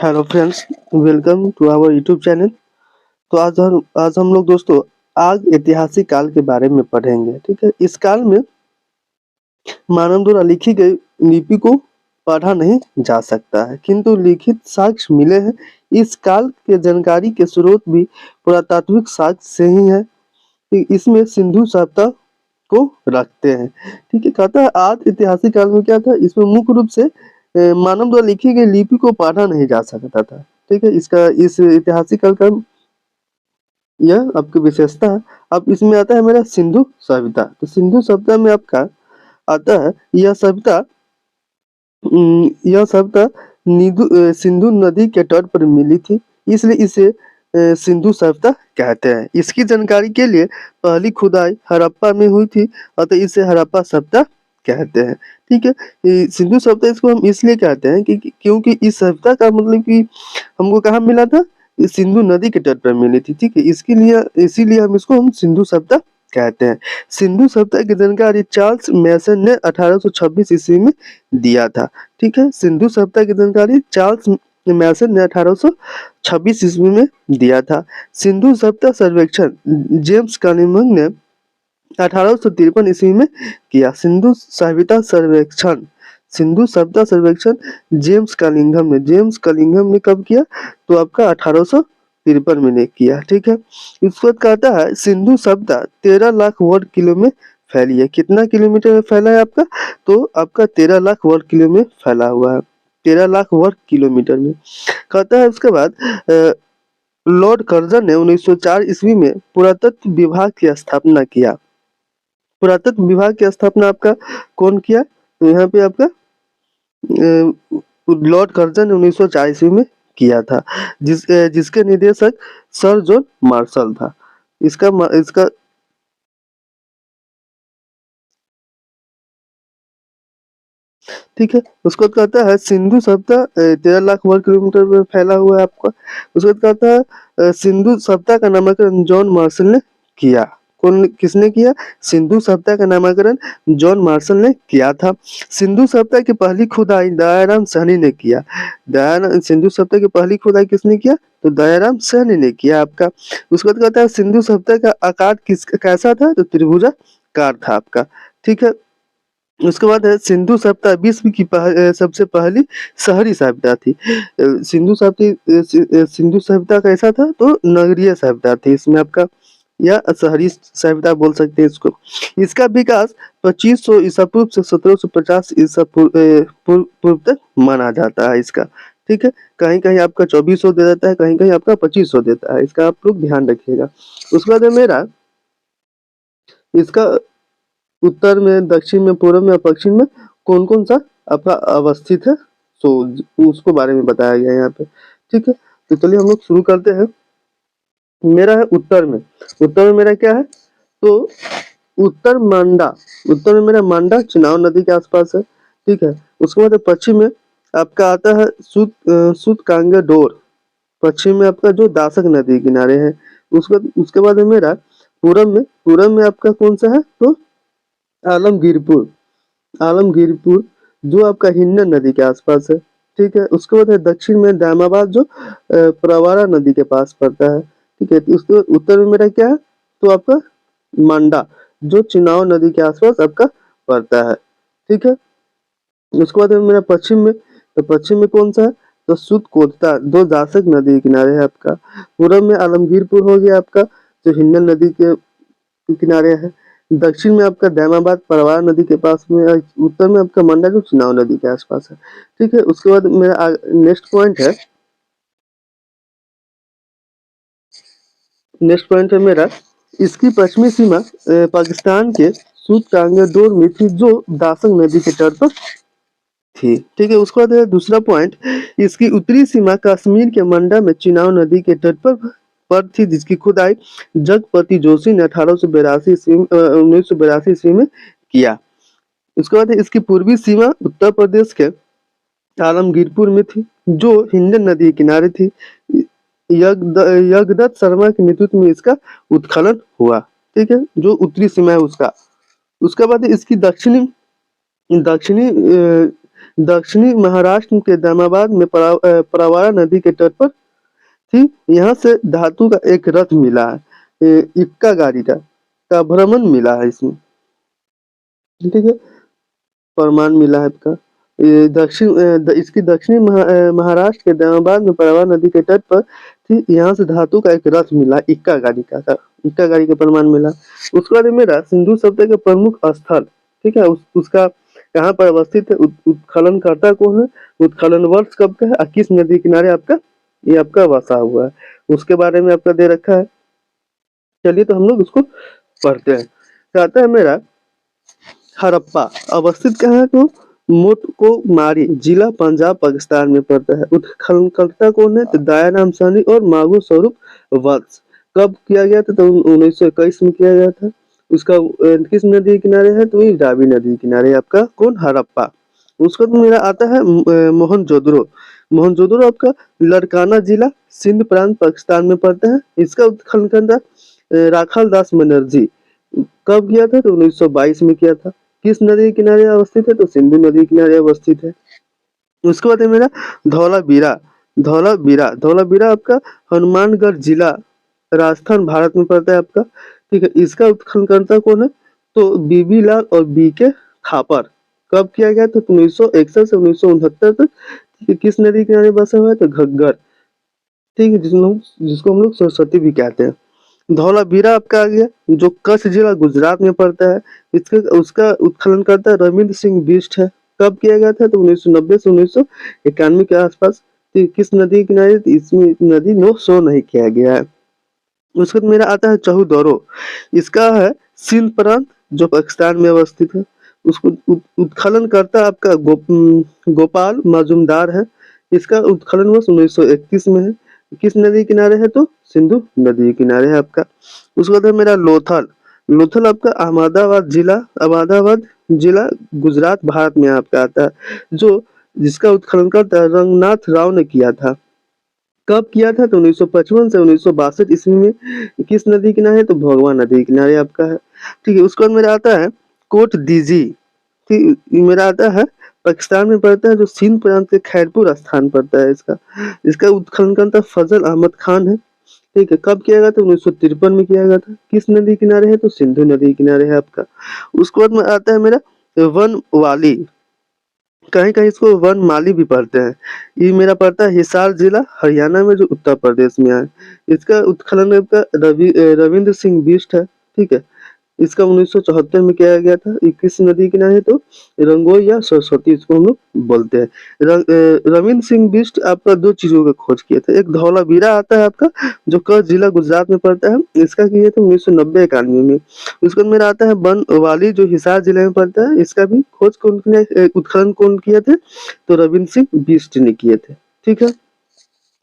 Hello friends, welcome to our YouTube channel. तो आज हम लोग दोस्तों आग ऐतिहासिक काल के बारे में पढ़ेंगे। ठीक है, इस काल में मानव द्वारा लिखी गई लिपि को पढ़ा नहीं जा सकता है, किंतु लिखित साक्ष्य मिले हैं। इस काल के जानकारी के स्रोत भी पुरातात्विक साक्ष्य से ही है। इसमें सिंधु सभ्यता को रखते हैं। ठीक है, कहता है आज ऐतिहासिक काल में क्या था, इसमें मुख्य रूप से मानव द्वारा लिखी गई लिपि को पढ़ा नहीं जा सकता था। ठीक है, इसका इस ऐतिहासिक काल का यह आपकी विशेषता है। अब इसमें आता है मेरा सिंधु सभ्यता। तो सिंधु सभ्यता में आपका आता है यह सभ्यता सिंधु नदी के तट पर मिली थी, इसलिए इसे सिंधु सभ्यता कहते हैं। इसकी जानकारी के लिए पहली खुदाई हड़प्पा में हुई थी, अतः इसे हड़प्पा सभ्यता कहते हैं। ठीक है, ये सिंधु सभ्यता इसको हम इसलिए कहते हैं क्योंकि इस सभ्यता का मतलब कि हमको कहाँ मिला था, इस सिंधु नदी के तट पर मिली थी। ठीक है, इसके लिए इसीलिए हम सिंधु सभ्यता कहते हैं। सिंधु सभ्यता की जानकारी चार्ल्स मैसन ने 1826 ईस्वी में दिया था। ठीक है, सिंधु सभ्यता की जानकारी चार्ल्स मैसन ने 1826 ईस्वी में दिया था। सिंधु सभ्यता सर्वेक्षण जेम्स कनिंघम ने 1853 ईस्वी में किया। सिंधु सभ्यता सर्वेक्षण जेम्स कनिंघम ने कब किया, तो आपका 1853 में ने किया। ठीक है, इसके बाद कहता है सिंधु सभ्यता 13 लाख वर्ग किलो में फैली है। कितना किलोमीटर में फैला है आपका, तो आपका 13 लाख वर्ग किलो में फैला हुआ है। 13 लाख वर्ग किलोमीटर में कहता है। उसके बाद लॉर्ड कर्जन ने 1904 ईस्वी में पुरातत्व विभाग की स्थापना किया। पुरातत्व विभाग की स्थापना आपका कौन किया, तो यहाँ पे आपका लॉर्ड कर्जन ने 1904 ईस्वी में किया था, जिसके निदेशक सर जॉन मार्शल था। इसका ठीक है, उसको कहता है सिंधु सभ्यता 13 लाख वर्ग किलोमीटर में फैला हुआ है आपका। उसको कहता है सिंधु सभ्यता का नामकरण जॉन मार्शल ने किया। किसने किया, सिंधु सभ्यता का नामकरण जॉन मार्शल ने किया था। सिंधु सभ्यता की पहली खुदाई दयाराम सहनी ने किया। सिंधु सभ्यता की पहली खुदाई किसने किया, तो दयाराम सहनी ने किया आपका। उसके बाद कहता है सिंधु सभ्यता का आकार कैसा था, तो त्रिभुजाकार था आपका। ठीक है, उसके बाद है सिंधु सभ्यता विश्व की सबसे पहली शहरी सभ्यता थी। सिंधु सभ्यता कैसा था, तो नगरीय सभ्यता थी इसमें आपका, या शहरी सभ्यता बोल सकते हैं इसको। इसका विकास 2500 ईसा पूर्व से 1750 ईसा पूर्व तक माना जाता है इसका। ठीक है, कहीं कहीं आपका 2400 दे देता है, कहीं कहीं आपका 2500 देता है, इसका आप लोग ध्यान रखिएगा। उसके बाद है मेरा इसका उत्तर में, दक्षिण में, पूर्व में और पश्चिम में कौन कौन सा आपका अवस्थित है, तो उसको बारे में बताया गया है यहाँ पे। ठीक है, तो चलिए हम लोग शुरू करते हैं। मेरा है उत्तर में मेरा क्या है, तो उत्तर में मेरा मांडा चिनाव नदी के आसपास है। ठीक है, उसके बाद पश्चिम में आपका आता है सुत कांगे डोर। पश्चिम में आपका जो दासक नदी किनारे है। उसके बाद है मेरा पूरब में आपका कौन सा है, तो आलमगीरपुर जो आपका हिन्नन नदी के आसपास है। ठीक है, उसके बाद है दक्षिण में दामाबाद जो प्रवारा नदी के पास पड़ता है। ठीक है, उसके बाद उत्तर में मेरा क्या है, तो आपका मांडा जो चिनाव नदी के आसपास आपका पड़ता है। ठीक है, उसके बाद है मेरा पश्चिम में, तो पश्चिम में कौन सा है, तो सुत कोटता दो दासक नदी के किनारे है आपका। पूरब में आलमगीरपुर हो गया आपका, जो हिन्नन नदी के किनारे है। दक्षिण में आपका दैमाबाद परवार नदी के पास में है। उत्तर में आपका मंडा जो चिनाव नदी के आसपास है। ठीक है, उसके बाद मेरा नेक्स्ट पॉइंट है मेरा इसकी पश्चिमी सीमा पाकिस्तान के सूत कांगे डोर में थी, जो दासक नदी के तट पर थी। ठीक है, उसके बाद है दूसरा पॉइंट, इसकी उत्तरी सीमा कश्मीर के मंडा में चिनाव नदी के तट पर थी, जिसकी खुदाई जगपति जोशी ने 1982 ईस्वी में किया। उसके बाद इसकी पूर्वी सीमा उत्तर प्रदेश के आलमगीरपुर में थी, जो हिंडन नदी के किनारे थी। यज्ञदत्त शर्मा के नेतृत्व में इसका उत्खनन हुआ। ठीक है, जो उत्तरी सीमा है उसका। उसके बाद इसकी दक्षिणी दक्षिणी महाराष्ट्र के दामाबाद में प्रवरा नदी के तट पर थी। यहाँ से धातु का एक रथ मिला है, इक्का गाड़ी का भ्रमण मिला है इसमें, ठीक है, प्रमाण मिला है इसका। ये इसकी दक्षिणी महाराष्ट्र के दामाबाद में प्रवरा नदी के तट पर थी। यहाँ से धातु का एक रथ मिला, इक्का गाड़ी का इक्का गाड़ी का प्रमाण मिला। उसके बाद मेरा सिंधु सभ्यता के प्रमुख स्थल, ठीक है, उसका कहाँ पर अवस्थित है, उत्खननकर्ता कौन है, उत्खनन वर्ष कब का है, और किस नदी किनारे आपका ये आपका बसा हुआ है, उसके बारे में आपका दे रखा है। चलिए तो हम लोग उसको पढ़ते हैं। कहता है मेरा हड़प्पा अवस्थित कहाँ है, तो मोटकोमारी जिला पंजाब पाकिस्तान में पड़ता है। उत्खननकर्ता कौन है, तो दयाराम साहनी और मागो स्वरूप वत्स। कब किया गया था, तो 1921 में किया गया था। उसका किस नदी के किनारे है, तो ये रावी नदी के किनारे आपका कौन, हड़प्पा। उसका तो मेरा आता है मोहनजोदड़ो। मोहनजोदड़ो आपका लड़काना जिला सिंध प्रांत पाकिस्तान में पड़ता है। इसका उत्खनन राखाल दास बनर्जी कब किया था, तो 1922 में किया था। किस नदी के किनारे अवस्थित है, तो सिंधु नदी के किनारे अवस्थित है। उसके बाद है मेरा धौलावीरा। धौलावीरा आपका हनुमानगढ़ जिला राजस्थान भारत में पड़ता है आपका, ठीक है। इसका उत्खननकर्ता कौन है, तो बीबी लाल और बी के खापर। कब किया गया था, तो 1961 से 1969 तक। ठीक है, किस नदी के किनारे बसा हुआ है, तो घग्गर, ठीक है, जिसको हम लोग सरस्वती भी कहते हैं। धौलावीरा आपका आ गया, जो कच्छ जिला गुजरात में पड़ता है। इसका उसका उत्खनन करता रविंद्र सिंह बिष्ट है। कब किया गया था, तो 1990 से 1991 के आसपास। तो किस नदी के किनारे, तो इसमें नदी नो शो नहीं किया गया है। उसके बाद मेरा आता है चहुदौरो। इसका है सिंध प्रांत जो पाकिस्तान में अवस्थित है। उसको उत्खनन करता आपका गोपाल मजूमदार है। इसका उत्खनन वर्ष 1931 में है। किस नदी किनारे है, तो सिंधु नदी किनारे है आपका। उसके बाद है मेरा लोथल। लोथल आपका अहमदाबाद जिला गुजरात भारत में आपका आता है, जो जिसका उत्खनन करता रंगनाथ राव ने किया था। कब किया था, तो 1955 से 1962 ईस्वी में। किस नदी किनारे है, तो भगवा नदी किनारे आपका है, ठीक है। उसके बाद मेरा आता है कोट दीजी, ठीक, मेरा आता है पाकिस्तान में पड़ता है, जो सिंध प्रांत के खैरपुर स्थान पड़ता है इसका। इसका उत्खनन फजल अहमद खान है, ठीक है। कब किया गया था, 1953 में किया गया था। किस नदी किनारे है, तो सिंधु नदी किनारे है आपका। उसके बाद में आता है मेरा वन वाली, कहीं कहीं इसको वन माली भी पढ़ते हैं। ये मेरा पड़ता है हिसार जिला हरियाणा में, जो उत्तर प्रदेश में है। इसका उत्खनन का रविंद्र सिंह बिष्ट है, ठीक है। इसका 1974 में किया गया था। 21 नदी किनारे है, तो रंगोई या सरस्वती इसको हम लोग बोलते हैं। रविंद्र सिंह बिष्ट आपका दो चीजों का खोज किए थे। एक धौलावीरा आता है आपका, जो कच्छ जिला गुजरात में पड़ता है। इसका किए थे 1990-91 में। उसके बाद मेरा आता है बनवाली, जो हिसार जिले में पड़ता है। इसका भी खोज उत्खनन कौन किए थे, तो रविंद्र सिंह बिष्ट ने किए थे, ठीक है।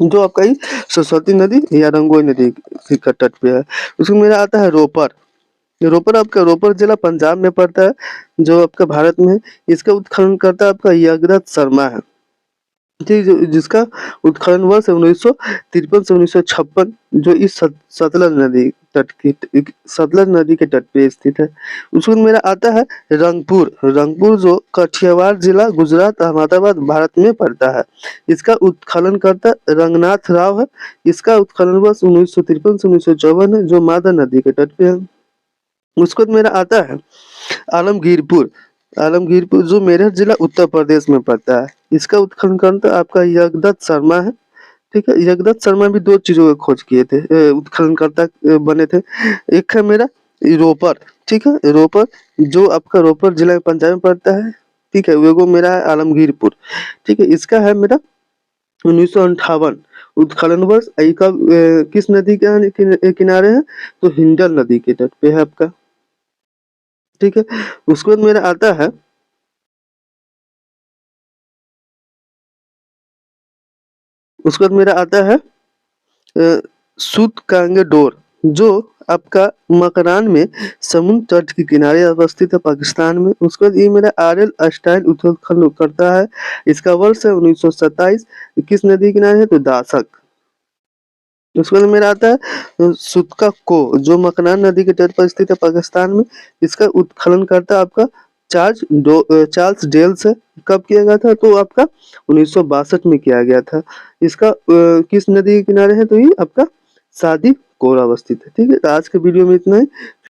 जो आपका ही सरस्वती नदी या रंगोई नदी का तट पे है। उसमें मेरा आता है रोपर। रोपर आपका रोपर जिला पंजाब में पड़ता है, जो आपका भारत में है। इसका उत्खनन करता आपका यज्ञदत्त शर्मा है, ठीक, जिसका उत्खनन वर्ष 1953 से 1956, जो इस सतलज नदी के तट पे स्थित है। उसके बाद मेरा आता है रंगपुर जो कठियावाड़ जिला गुजरात अहमदाबाद भारत में पड़ता है। इसका उत्खनन करता रंगनाथ राव है। इसका उत्खनन वर्ष 1953 से 1954 है, जो मादा नदी के तट पे है। उसके बाद मेरा आता है आलमगीरपुर। आलमगीरपुर जो मेरठ जिला उत्तर प्रदेश में पड़ता है। इसका उत्खनन आपका यज्ञदत्त शर्मा है, ठीक है। यज्ञदत्त शर्मा भी दो चीजों का खोज किए थे, उत्खननकर्ता बने थे। एक है मेरा रोपर, ठीक है, रोपर जो आपका रोपर जिला में पंजाब में पड़ता है, ठीक है। वो मेरा है आलमगीरपुर, ठीक है। इसका है मेरा 1958 उत्खनन वर्ष। किस नदी के किनारे है, तो हिंडल नदी के तट पे है आपका, ठीक है। उसके बाद मेरा आता है उसके बाद मेरा आता है सूतकांगडोर, जो आपका मकरान में समुद्र तट के किनारे अवस्थित है पाकिस्तान में। उसके बाद ये मेरा आरएल स्टाइल उत्खनन करता है। इसका वर्ष है 1927। किस नदी किनारे है, तो दासक। उसके बाद मेरा आता है सुतका को, जो मकरान नदी के तट पर स्थित है पाकिस्तान में। इसका उत्खनन करता है आपका चार्ल्स डेल से कब किया गया था? तो आपका 1962 में किया गया था। इसका किस नदी के किनारे है? तो ये आपका सादी कोर अवस्थित है। ठीक है, तो आज के वीडियो में इतना ही।